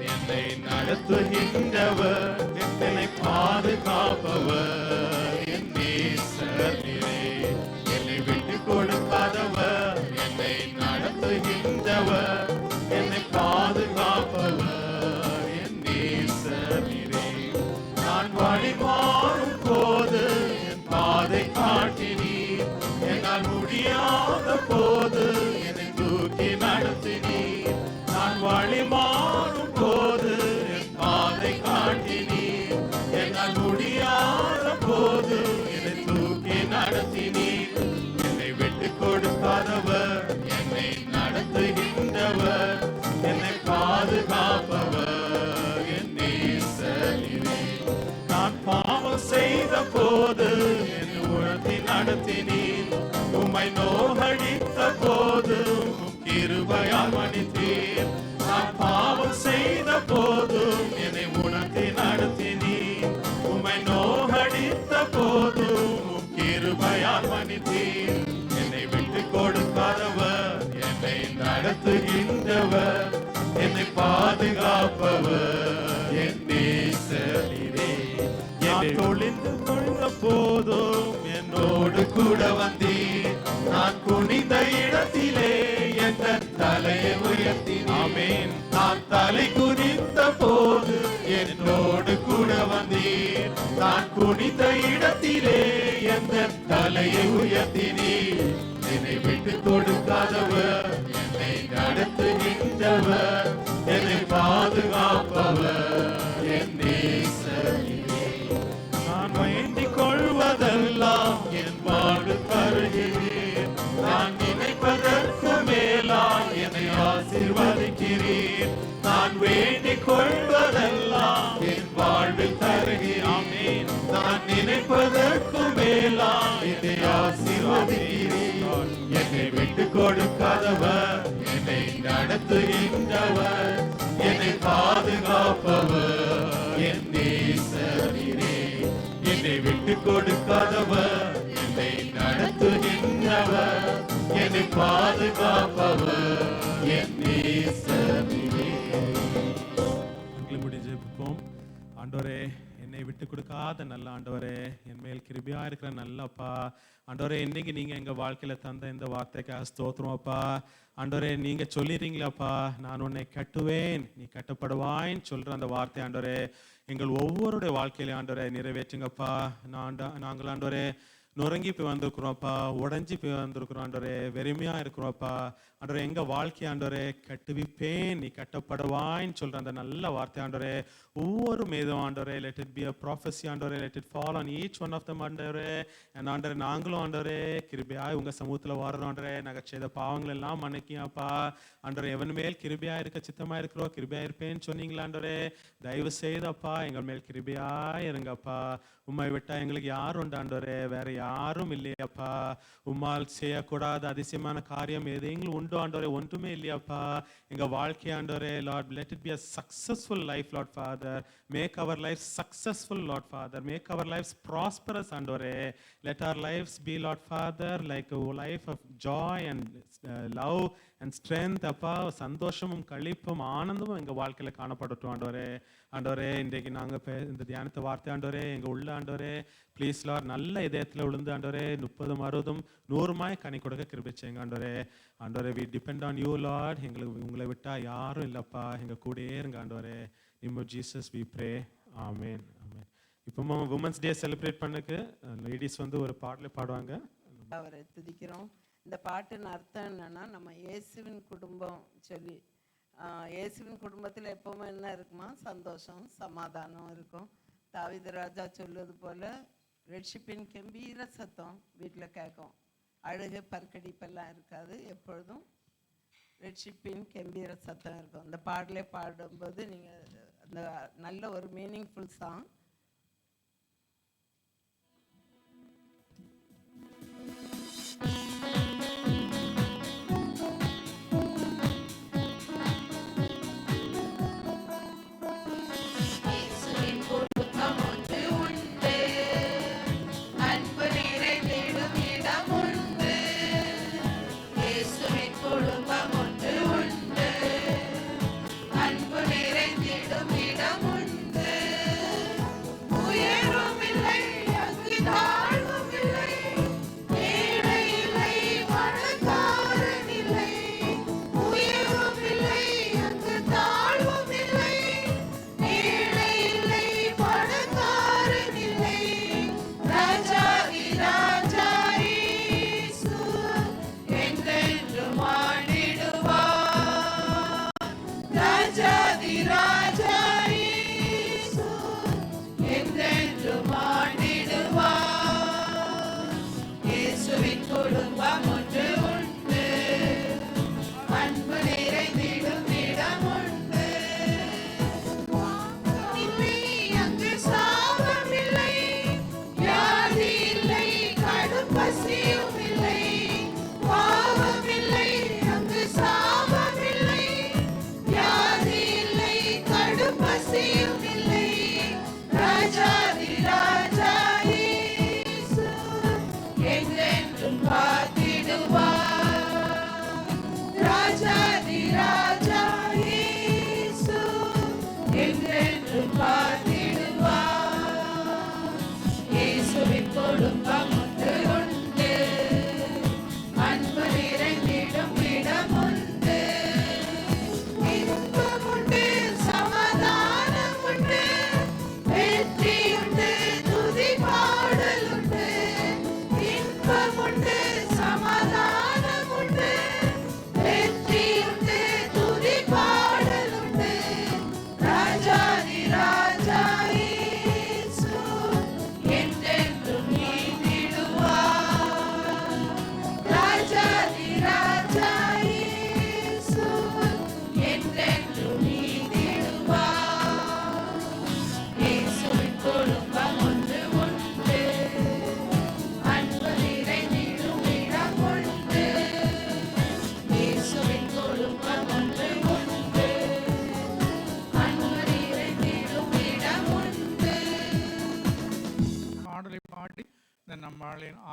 Speaker 1: என்னை நடத்துகின்றவர், என்னை பாதுகாப்பவர், என் நேசர் நீரே. என்னை விட்டு கொடுக்காதவர், என்னை நடத்துகின்றவர், என்னை பாதுகாப்பவர், என் நேசர் நீரே. நான் வழி மாறும் போது என் பாதை காட்டினீர், என்னால் முடியாத போது என்னை தூக்கி நடத்தினீர். நான் வழி மாறும் போது என் பாதை காட்டினீர், என்னால் முடியாத போது என்னை தூக்கி நடத்தினீர். என்னை விட்டு கொடுக்காதவர், என்னை நடத்துகின்றவர், என்னை பாதுகாப்பவர், என் நேசர் நீரே. நான் பாவம் செய்த போது என்னை உணர்த்தி நடத்தினீர், உம்மை நோகடித்த போது கிருபையால் மன்னித்தீர். நான் பாவம் செய்த போதும் என்னை உணர்த்தி நடத்தினீர், உம்மை நோகடித்த போதும் கிருபையால் மன்னித்தீர். என்னை விட்டு கொடுக்காதவர், என்னை நடத்துகின்றவர், என்னை பாதுகாப்பவர், என் நேசர் நீரே. நான் தொழிந்து கொண்ட போதும் என்னோடு கூட வந்தீர், நான் குனிந்த இடத்திலே என் தலையை உயர்த்தினீர். நான் தலை குனிந்த போது என்னோடு கூட வந்தீர், நான் குனிந்த இடத்திலே என் தலையை உயர்த்தினீர். என்னை விட்டு கொடுக்காதவர், என்னை நடத்துகின்றவர், என்னை பாதுகாப்பவர், என் நேசர் நீரே. நான் வேண்டிக் கொள்வதெல்லாம் என் வாழ்வு தருகிறீர், நான் நினைப்பதற்கு மேலாய் என்னை ஆசீர்வதிக்கிறீர். நான் வேண்டிக் கொள்வதெல்லாம் என் வாழ்வில் தருகிறீர், நான் நினைப்பதற்கு மேலாய் என்னை ஆசீர்வதிக்கிறீர். என்னை விட்டு கொடுக்காதவர், என்னை நடத்துகின்றவர், என்னை பாதுகாப்பவர், என் நேசர் நீரே. என்னை விட்டு கொடுக்காதவர், என்னை நடத்துகின்றவர், என்னை பாதுகாப்பவர், என் நேசர் நீரே. ஜெபிப்போம். ஆண்டவரே, என்னை விட்டு கொடுக்காத நல்ல ஆண்டவரே, என் மேல் கிருபையா இருக்கிற நல்ல அப்பா, ஆண்டவரே இன்னைக்கு நீங்க எங்க வாழ்க்கையில தந்த இந்த வார்த்தைக்காக ஸ்தோத்திரம் அப்பா. ஆண்டவரே நீங்க சொல்லிடுறீங்களாப்பா, நான் உன்னை கட்டுவேன், நீ கட்டப்படுவாயின்னு சொல்ற அந்த வார்த்தை ஆண்டவரே எங்கள் ஒவ்வொருடைய வாழ்க்கையில ஆண்டவரே நிறைவேற்றுங்கப்பா. நாங்கள் ஆண்டவரே நொறுங்கி போய் வந்திருக்கிறோம்ப்பா, உடஞ்சி போய் வந்திருக்கிறோம் ஆண்டவரே, வெறுமையா இருக்கிறோம்ப்பா ஆண்டவரே. எங்க வாழ்க்கை ஆண்டவரே கட்டுவிப்பேன், நீ கட்டப்படுவாய்ன்னு சொல்ற அந்த நல்ல வார்த்தை ஆண்டவரே ஒவ்வொரு மீதும் ஆண்டவரே, let it be a prophecy ஆண்டவரே, let it fall on each one of them ஆண்டவரே. ஆண்டவரே நாங்களும் ஆண்டவரே கிருபையாய் உங்க சமூகத்துல வரோம் ஆண்டவரே. நாங்கள் செய்த பாவங்கள் எல்லாம் மன்னிக்கியாப்பா ஆண்டவரே. எவன் மேல் கிருபையா இருக்க சித்தமா இருக்கிறோம், கிருபையா இருப்பேன்னு சொன்னீங்களா ஆண்டவரே. தயவு செய்தப்பா எங்கள் மேல் கிருபையா இருங்கப்பா. உம்மை விட்டா எங்களுக்கு யார் உண்டு ஆண்டவரே, வேற யாரும் இல்லையாப்பா. உம்மால் செய்யக்கூடாத அதிசயமான காரியம் எதைங்களும் உண்டு ஆண்டவரே, ஒன்றுமே இல்லையாப்பா. எங்க வாழ்க்கை ஆண்டவரே Lord, let it be a successful life Lord Father. Make our lives successful Lord Father. Make our lives prosperous ஆண்டவரே. Let our lives be Lord Father like a life of joy and love and strength அப்பா. சந்தோஷமும் களிப்பும் ஆனந்தமும் எங்க வாழ்க்கையில காணப்படட்டும் ஆண்டவரே. ஆண்டவரே இன்றைக்கு நாங்க இந்த தியானத்தை வார்த்தை ஆண்டவரே எங்க உள்ள ஆண்டவரே ப்ளீஸ் லார்ட் நல்ல இதயத்துல விழுந்து ஆண்டவரே 30 60 100 கனி கொடுக்க கிருபை செய்யுங்க ஆண்டவரே. ஆண்டவரே we depend on you Lord. எங்களுக்கு உங்களை விட்டா யாரும் இல்லப்பா, எங்க கூடயே இருங்க ஆண்டவரே. name of Jesus we pray. amen. amen. இப்போ உமன்ஸ் டே செலிப்ரேட் பண்ணக்கு லேடிஸ் வந்து ஒரு பாடலை பாடுவாங்க.
Speaker 4: அவரை துதிக்கிறோம். இந்த பாட்டின் அர்த்தம் என்னன்னா, நம்ம இயேசுவின் குடும்பம் சொல்லி, இயேசுவின் குடும்பத்தில் எப்பவுமே என்ன இருக்குமா, சந்தோஷம் சமாதானம் இருக்கும். தாவீது ராஜா சொல்வது போல ரட்சிப்பின் கம்பீர சத்தம் வீட்டில் கேட்கும். அழுகை பற்கடிப்பெல்லாம் இருக்காது, எப்பொழுதும் ரட்சிப்பின் கம்பீர சத்தம் இருக்கும். அந்த பாடலே பாடும்போது நீங்கள் அந்த நல்ல ஒரு மீனிங்ஃபுல் சாங்.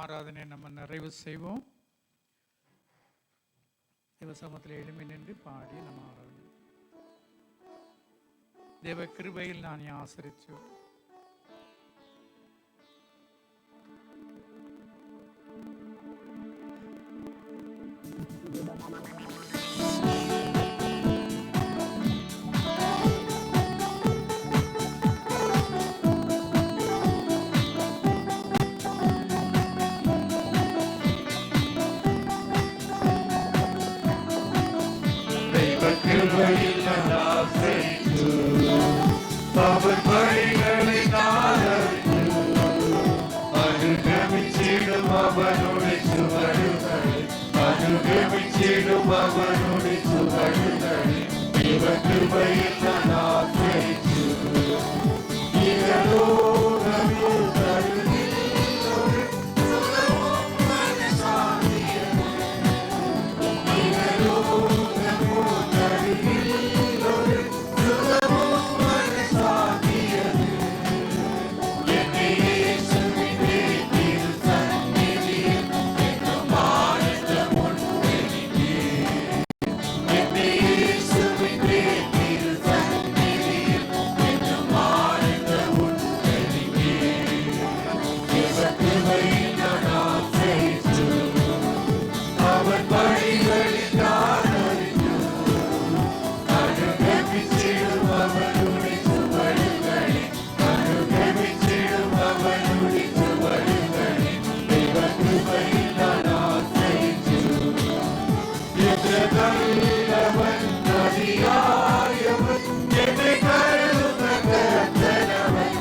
Speaker 5: ஆராதனை நம்ம நிறைவு செய்வோம். தேவசமத்தில் எழுமி நின்று பாடி நம்ம ஆராதனை தேவ கிருபையில் நான் ஆசரிச்சு
Speaker 3: கிருபையில் நான் ஆசைத்து அவர் வழிகளை நான் அறிந்து அனுகமிச்சிடும் அவனுடைய சுவடுகளை அனுகமிச்சிடும் அவனுடைய சுவடுகளை இவர் கிருபையில் நான் ஆசைத்து இகலோகமில் தருகில் ஒரு சுகமும் மனசாந்தியது இகலோகமில் தருகில் ஒரு சுகமும் மனசாந்தியது என்னை இயேசுவின் திரு சந்நிதியில் என்னும் ஆனந்த முன்வெளியே என்னை இயேசுவின் திரு சந்நிதியில் என்னும் ஆனந்த முன்வெளியே இவர் கிருபையில் நான் ஆசைத்து அவர் வழிகளில் நான் அறிந்து அனுகமிச்சிடும் அவனுடைய சுவடுகளை அனுகமிச்சிடும் அவனுடைய சுவடுகளை இவர் கிருபையில் நான் ஆசைத்து என்ற நல்லவன் நதியாயவன் என்னை கருதும் கர்த்தனவன்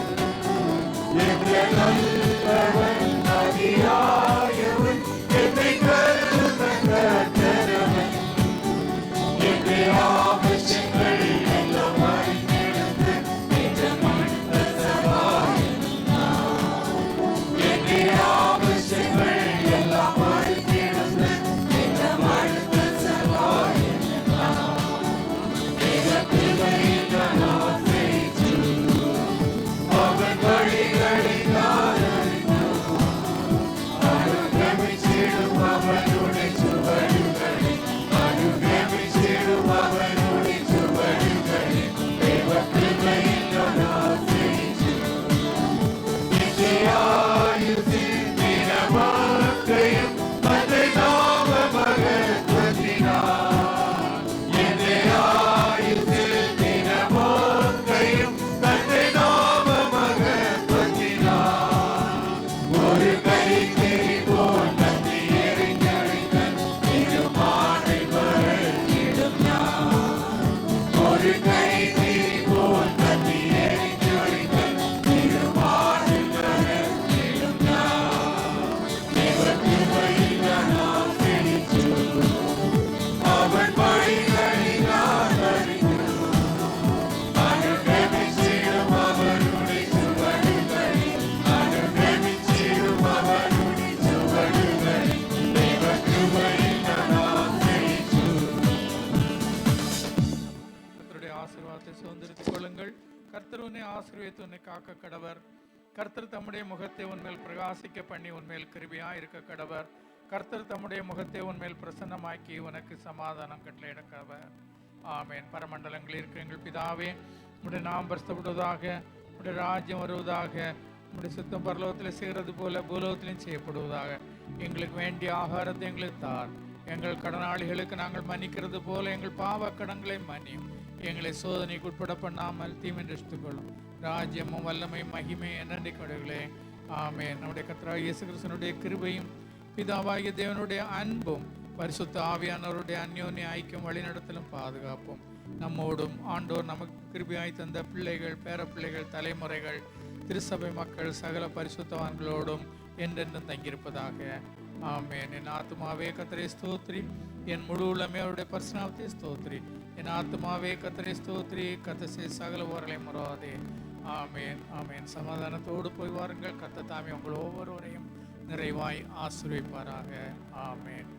Speaker 3: என்ற நல்லவன் நதியாயவன் என்னை கருதும் கர்த்தனவன் என்னை ஆபத்துகள் எல்லாம் அறிந்திருந்து நிஜமற்ற சகாயம் என்னை ஆபத்துகள் எல்லாம் அறிந்திருந்து நிஜமற்ற சகாயம் இவர் கிருபையில் நான் ஆசைத்து அவர் வழிகளை நான் அறிந்து அனுகமிச்சிடும் அவனுடைய சுவடுகளை அனுகமிச்சிடும் அவனுடைய சுவடுகளை இவர் கிருபையில் நான் ஆசைத்து நித்தியாயுசில் தினமாக்கையும் அதை நாம மகத்துவத்தினார் என்னை ஆயுசில் தினமாக்கையும் தந்தை நாம மகத்துவத்தினார் ஒரு கைத்தறி போல் தந்தை எறிந்தழித்தன் திருமானை மறந்திடும் நான் ஒரு கைத்தறி போல் தந்தை எறிந்தழித்தன் திருமானை மறந்திடும் நான் இவர் கிருபையில் நான் ஆசைத்து அவன் வழிகளில் நான் அறிந்து அனுகமிச்சிடும் அவனுடைய சுவடுகளை அனுகமிச்சிடும் அவனுடைய சுவடுகளை இவர் கிருபையில் நான் ஆசைத்து
Speaker 5: கர்த்தருடைய ஆசீர்வாதத்தை சுதந்திரித்துக் கொள்ளுங்கள். கர்த்தர் உன்னை ஆசீர்வதித்து உன்னை காக்க கடவர். கர்த்தர் தம்முடைய முகத்தை உன்மேல் பிரகாசிக்க பண்ணி உன்மேல் கிருபையாய் இருக்க கடவர். கர்த்தர் தம்முடைய முகத்தை உன்மேல் பிரசன்னமாக்கி உனக்கு சமாதானம் கட்டளையிட கடவர். ஆமென். பரமண்டலங்களில் இருக்கிற எங்கள் பிதாவே, உம்முடைய நாமம் பரிசுத்தப்படுவதாக, உம்முடைய ராஜ்யம் வருவதாக, உம்முடைய சித்தம் பரலோகத்தில் செய்கிறது போல பூலோகத்திலும் செய்யப்படுவதாக. எங்களுக்கு வேண்டிய ஆகாரத்தை எங்களுக்கு தார். எங்கள் கடனாளிகளுக்கு நாங்கள் மன்னிக்கிறது போல எங்கள் பாவ கடன்களை மன்னியும். எங்களை சோதனைக்கு உட்பட பண்ணாமல் தீமையை ரட்சித்துக்கொள்ளும். ராஜ்யமும் வல்லமை மகிமை என்னென்றை கொடுகளே. ஆமென். நம்முடைய கர்த்தராகிய இயேசு கிறிஸ்துவினுடைய கிருபையும் பிதாவாகிய தேவனுடைய அன்பும் பரிசுத்த ஆவியானவருடைய அந்யோன்ய ஐக்கியம் வழிநடத்தலும் பாதுகாப்பும் நம்மோடும் ஆண்டோர் நமக்கு கிருபையாய் தந்த பிள்ளைகள், பேரப்பிள்ளைகள், தலைமுறைகள், திருசபை மக்கள், சகல பரிசுத்தவான்களோடும் என்றென்றும் தங்கியிருப்பதாக. ஆமென். என் ஆத்துமாவே கர்த்தரை ஸ்தோத்திரி, என் முழு உள்ளமே அவருடைய பரிசுநாமத்தை ஸ்தோத்திரி. என் ஆத்துமாவே கர்த்தரை ஸ்தோத்திரி, கர்த்தர் செய்த சகல உபகாரங்களை மறவாதே. ஆமென். ஆமென். சமாதானத்தோடு போய் வாருங்கள். கர்த்தர் தாமே உங்கள் ஒவ்வொருவரையும் நிறைவாய் ஆசீர்வதிப்பாராக. ஆமென்.